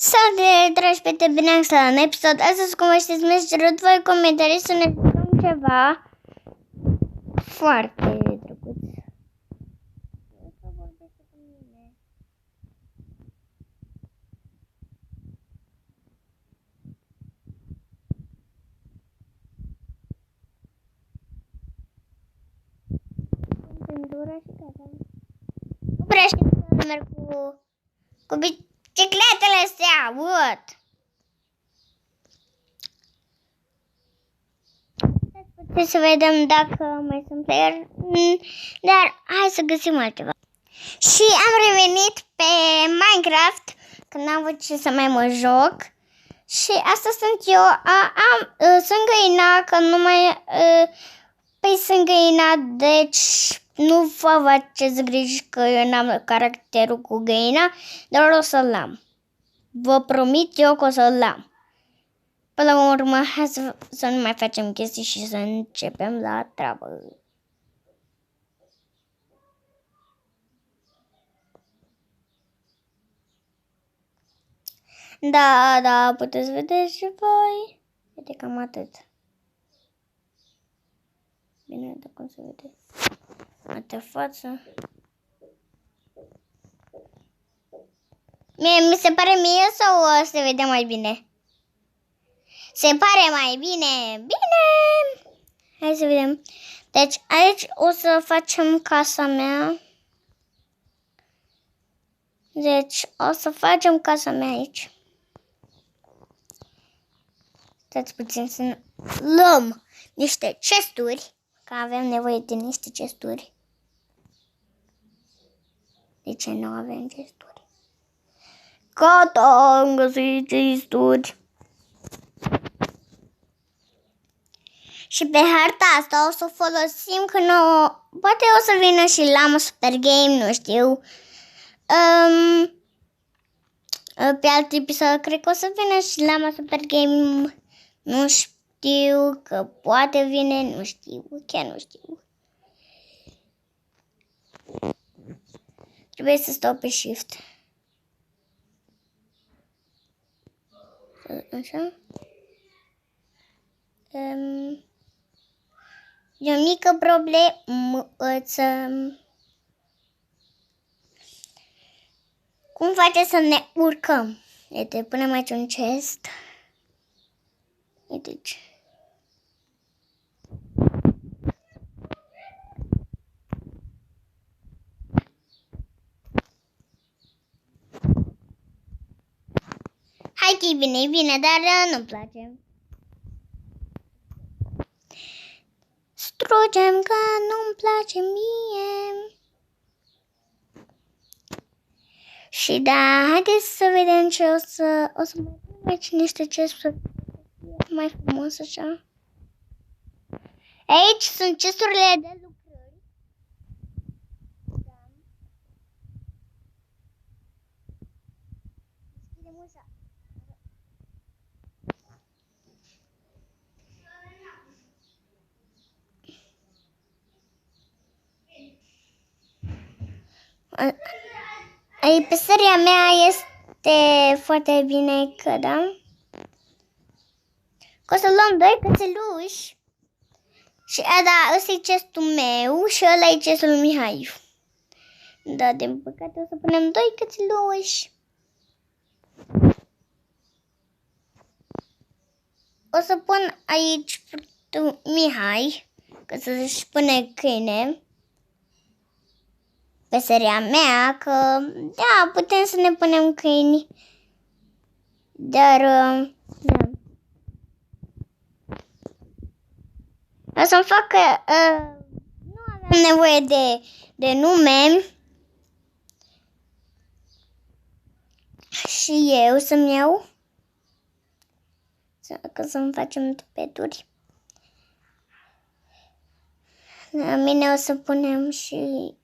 Salutare, dragi prieteni, bine ați la un episod. Astăzi, cum vă știți, mi-ați cerut voi comentarii să ne jucăm ceva foarte drăguț. Centura și gata. Nu prea știu să merg cu bicicletele astea, what? Puteți să vedem dacă mai sunt player, dar hai să găsim altceva. Și am revenit pe Minecraft când am avut ce să mai mă joc. Și asta sunt eu. Sunt găina, că nu mai... Păi sunt găina, deci nu vă faceți griji că eu n-am caracterul cu găina, dar o să-l am. Vă promit eu că o să-l am. Până la urmă, hai să nu mai facem chestii și să începem la treabă. Da, puteți vedea și voi. Uite, cam atât. Bine, de cum se vede. Uite față. Mi se pare mie sau se vede mai bine? Se pare mai bine. Bine! Hai să vedem. Deci aici o să facem casa mea. Deci o să facem casa mea aici. Stați puțin să luăm niște chesturi, că avem nevoie de niște chesturi. De ce nu avem chesturi? Gata, am găsit chesturi. Și pe harta asta o să o folosim când poate o să vină și Llama Super Game, nu știu. Pe alt episod cred că o să vină și Llama Super Game. Nu știu, că poate vine, nu știu, chiar nu știu. Trebuie să stau pe shift. Așa. E o mică problemă. Cum face să ne urcăm? Uite, punem aici un chest. Uite ce. Hai că e bine, dar nu-mi place. Strugem că nu-mi place mie. Și da, haideți să vedem ce o să mai pun aici niște chesturi mai frumos așa. Aici sunt chesturile de lucrări. Da. Deschidem ușa. Pe seria mea este foarte bine că da. Că o să luăm 2 cățeluși. Și da, ăsta e chestul meu și ăla e chestul lui Mihai. Da, din păcate o să punem 2 cățeluși. O să pun aici Mihai, că să-și pune câine. Pe seria mea, că da, putem să ne punem câini. Dar, da. O să-mi fac că nu avem nevoie de nume. Și eu să-mi iau. Că să-mi facem tupeturi. La mine o să punem și